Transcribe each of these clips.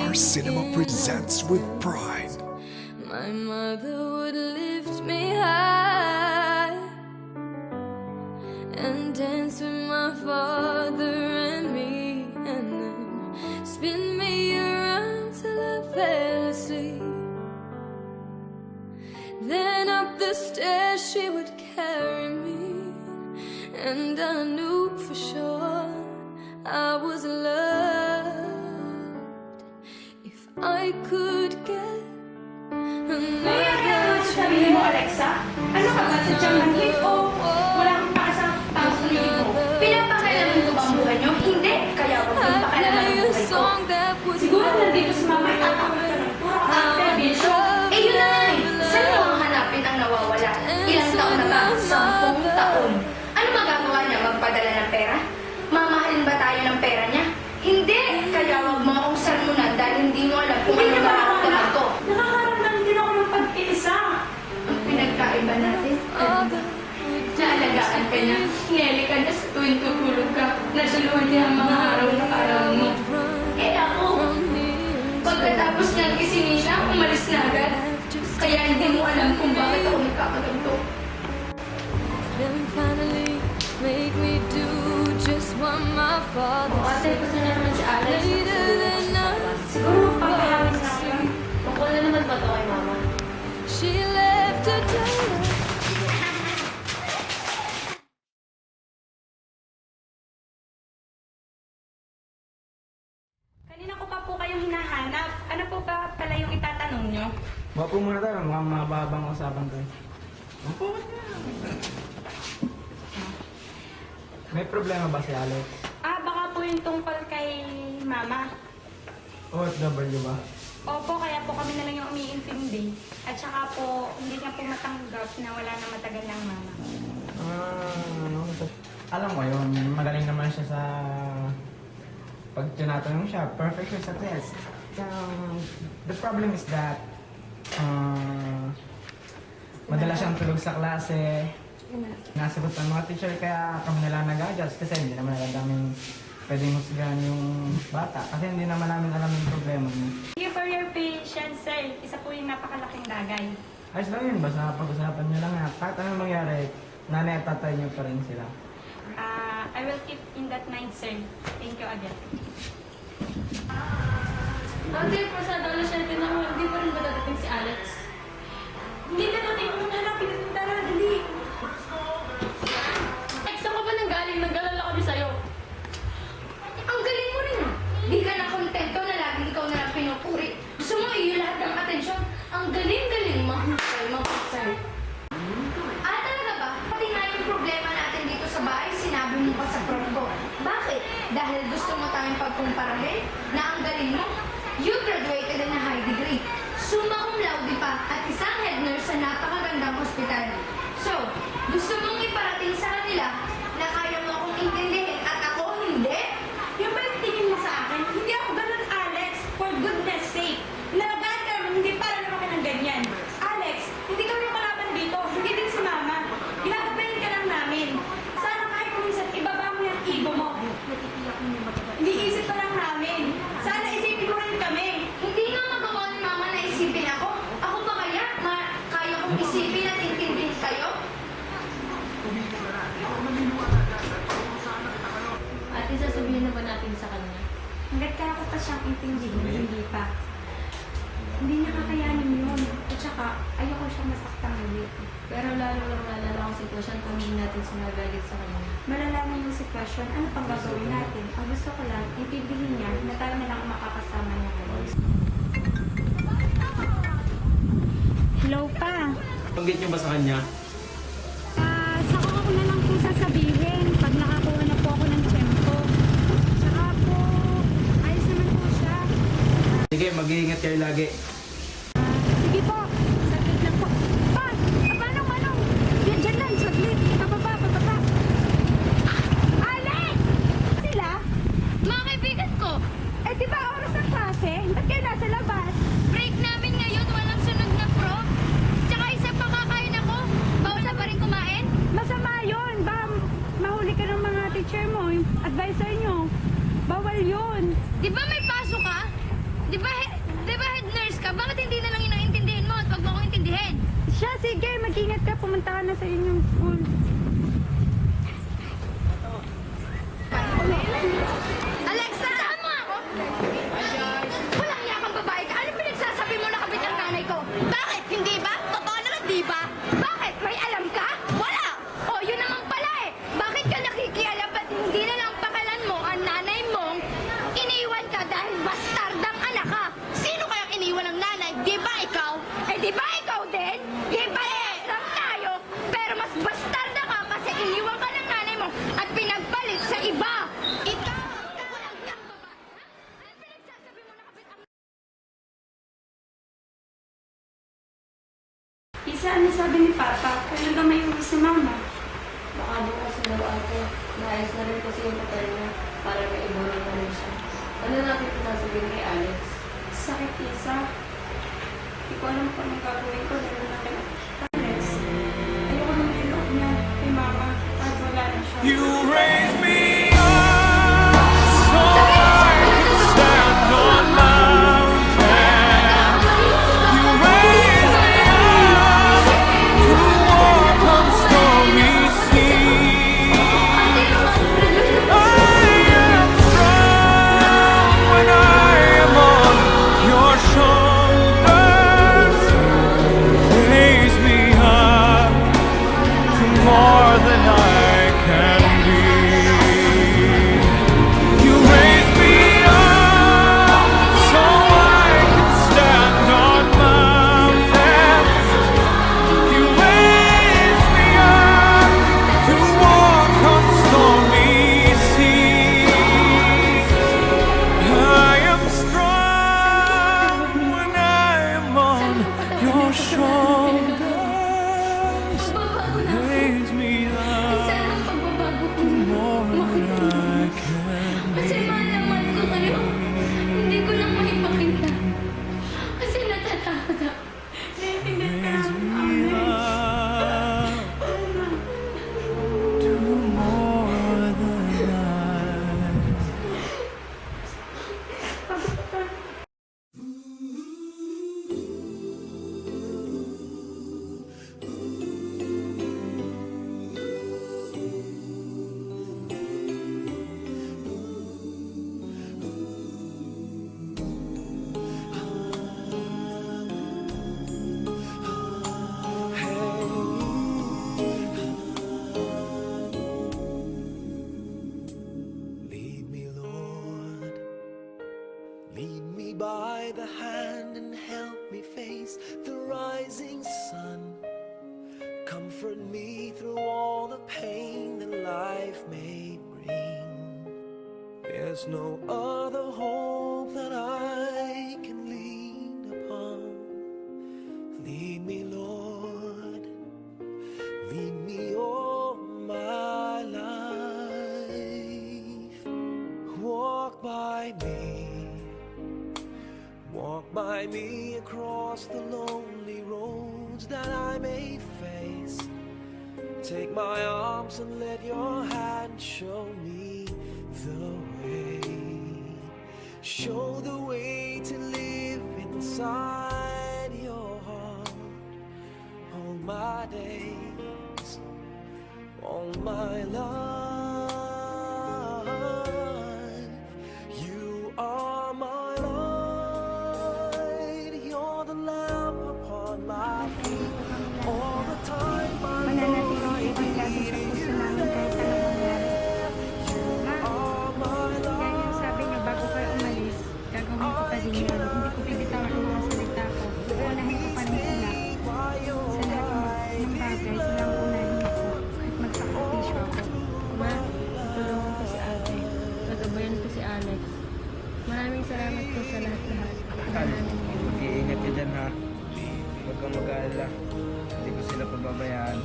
Star Cinema presents with pride. My mother would lift me high and dance with my father and me, and then spin me around till I fell asleep. Then up the stairs she would carry me, and I knew for sure I was loved. If I could get Nangyari sa sarili mo, Alexa? Ano ka ba? Sadyang manhid o wala kang pakasa tao sa lilig mo? Pinapakailaman ko ba ang buhay niyo? Hindi! Kaya huwag kang pakailaman ang buhay ko. Siguro nandito si Mama at takot ka ng puro arte, bisyo. Eh yun na nga eh! Saan mo ang hanapin ang nawawala? Ilang taon na ba? 10 taon. Ano magagawa niya? Magpadala ng pera? Mamahalin ba tayo ng pera niya? Hindi! Kaya huwag mo akong sarmunan dahil hindi mo alam kung ano nararamdaman ko. Nakakaramdam din ako ng pag-iisa. Ang pinagkaiba natin, naalagaan ka niya, hineli ka niya sa tuwing tutulog ka, nasuluhan niya ang mga araw na araw mo. Eh ako, pagkatapos niyang gisingin siya, umalis na agad. Kaya hindi mo alam kung bakit ako nagkakaganto. Then finally make me do just what my father Ate, said. gusto na naman si Alex. Later than Siguro magpapahawin na ako. Tungkol na naman ba ito kay Mama? she left a door. Kanina ko pa po kayong hinahanap. Ano po ba pala yung itatanong nyo? Wapo muna tayo, mukhang mababang usapan tayo. Wapo ka na. May problema ba si Alex? Baka po yung tungkol kay Mama. OFW ba? Opo, kaya po kami na lang yung umiintindi. At saka po, hindi niya po matanggap na wala na matagal ng Mama. Ano ito? Alam mo yun, magaling naman siya sa... Pag tinatanong siya, perfect siya sa test. The problem is that... madalas siyang tulog sa klase. Nasagot ng mga teacher, kaya kami na lang nag-adjust kasi hindi naman alam namin pwedeng husgahan yung bata kasi hindi naman namin alam yung problema niya. Thank you for your patience, sir. Isa po yung napakalaking bagay. Ayos lang yun, basta pag-usapan niyo lang nga. Kahit anong mangyari, nanay at tatay niyo pa rin sila. I will keep in that mind, sir. Thank you again. Ate, pasada na siya din ako. Hindi pa rin ba dadating si Alex? Hindi na natin kung hanapin natin tara, dali. Alex, saan ka ba nanggaling? Naggalala kami sa'yo. Ang galing mo rin ah. Di ka na kontento na laging ikaw na lang pinupuri. Gusto mo iyo lahat ng atensyon. Ang galing-galing mo. Mahusay. Talaga ba? Pati nga yung problema natin dito sa bahay, sinabi mo pa sa prof ko. Bakit? Dahil gusto mo tayong pagkumparahin na ang galing mo? You graduated in a high degree. Summa cum laude pa at isang head nurse sa napakagandang ospital. So, gusto mong iparating sa kanila na kaya mo akong intindihin at ako hindi? Yung ba yung tingin mo sa akin? Hindi ako ganun, Alex. For goodness sake. Nalagaan ka naman, hindi para naman ka ng ganyan. Alex, hindi kami kalaban dito. Hindi din si Mama. Ginagabayan ka lang namin. Sana kahit minsan ibaba mo yung ego mo. Iniisip ka lang namin. Sana isipin mo rin kami. Hindi nga magawa ni Mama na isipin ako. Ako ba kaya? Kaya kong isipin at intindihin kayo? Ate, sasabihin na ba natin sa kanya? Hanggat kaya ko pa siyang intindihin, hindi pa. Hindi niya kakayanin yun. At saka, ayoko siyang masaktan ulit. Pero lalo lang nalala ang sitwasyon kung hindi natin sinagalit sa kanya. Malalaman yung sitwasyon, ano pang gagawin natin? Ang gusto ko lang, intindihin niya na tayo na lang ang makakasama niya ngayon. Hello pa. Banggit niyo ba sa kanya? Saka ako na lang po sasabihin pag nakakuha na po ako ng tiyempo. Saka po, ayos naman po siya. Sige, mag-iingat kayo lagi. Sige po, saglit lang po. Pa! Manong! Diyan lang, saglit. Pababa. Alex! Sila? Mga kaibigan ko! Eh, di ba oras ng klase? Ba't kayo nasa labas? Break namin ngayon, walang sunod na prof. Tsaka isa pa kakain ako. Bawal na pa rin kumain. Masama yun. Baka mahuli ka ng mga teacher mo, yung advisor nyo. Bawal yun. Di ba may pasok ka? Di ba Ano sabi ni Papa? Kailan daw may uwi si Mama? Baka bukas na daw ate. Naayos na rin kasi yung hotel niya para may ibulan na rin siya. Ano natin ito sasabihin kay Alex? Sakit, Isa. Hindi ko alam kung anong gagawin ko dahil na kay Alex. Ayoko nang ilok niya kay Mama at wala na siya. You raise me up so I can stand on mountains. You raise me up to walk on stormy seas. I am strong when I am on your shoulders. Raise me up to more than I can be. You raise me up so I can stand on mountains. You raise me up to walk on stormy seas. I am strong when I am on your shoulders. Raise me up Sana ang pagbabago ko. more than I can Kasi mahal ko kayo. Hindi ko lang maipakita. Kasi natatakot ako. raise me up to more than I. Lead me, Lord. Lead me by the hand and help me face the rising sun. Comfort me through all the pain that life may bring. There's no other hope that I can lean upon. Lead me, Lord. Lead me all my life. Walk by me across the lonely roads that I may face. Take my arms and let your hand show me the way. Show the way to live inside your heart all my days, all my life. You are my light, you're the lamp upon my feet. All the time my Mananatiling ibang lagi sa puso namin kahit anong mangyari. Ma, yan yung sabi niya bago kayo umalis, gagawin ko pa din yan. Hindi ko bibitawan ang mga salita ko. Uunahin ko pa rin sila. Sa lahat ng bagay, sila ang unahin ko. Kahit magsakripisyo ako. Ma, tutulungan ko si ate. Gagabayan ko si Alex. Maraming salamat po sa lahat-lahat. Wala namin yan. Mag-iingat ka dyan ha. Huwag kang mag-aalala. Hindi ko sila pababayaan.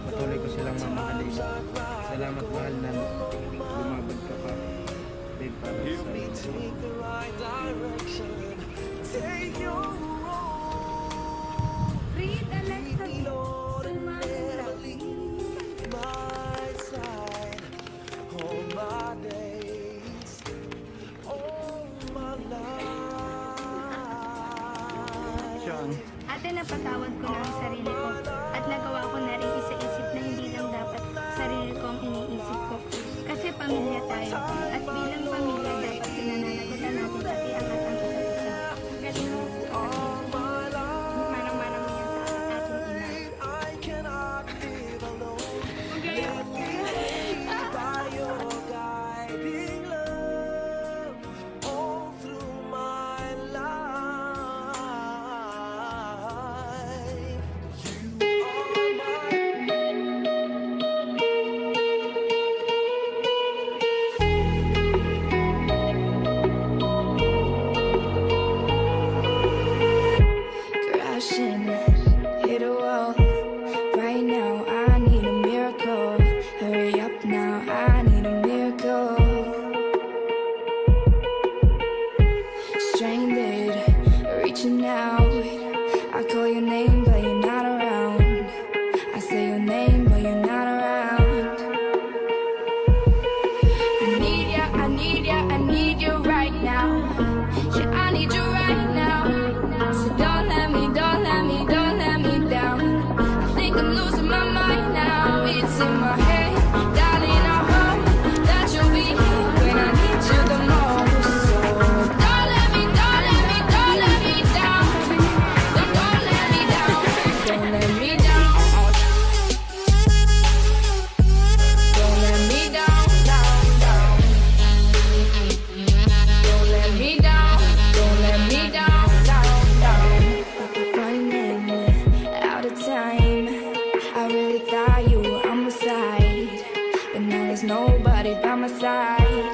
Patuloy ko silang mamahalin. Salamat mahal na lumabad ka pa. Babe, para sa take the right direction. Take your Read, Alexa, Lord, and sumahin never lang. leave my side. All my days, all my life. Sean. Ate, napatawad ko na ang sarili ko at nagawa ko na rin isa-isip na hindi lang dapat sarili ko ang iniisip ko. Kasi pamilya tayo at bilang pamilya dapat pinananagutan natin pati ang atang isa't isa. Galing mo po ate. Manang-manang yan sa ating ina. I cannot live alone. Magaling mo By your guiding love all through my life. You are my you now. I call your name, but you're not around. I say your name, but you're not around. I need ya, I need ya, I need you right now. Yeah, I need you right now. So don't let me, don't let me, don't let me down. I think I'm losing my mind now. It's in my head, darling, I hope that you'll be here when I need you the most. So don't let me, don't let me, don't let me down. Don't let me down. Don't let me down. Don't let me down, down, down. Don't let me down. Don't let me down, down, down. Running out of time. I really thought you were on my side, but now there's nobody by my side.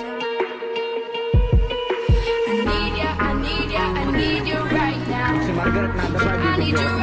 I need ya, I need ya, I need you right now. Si Margaret na I need you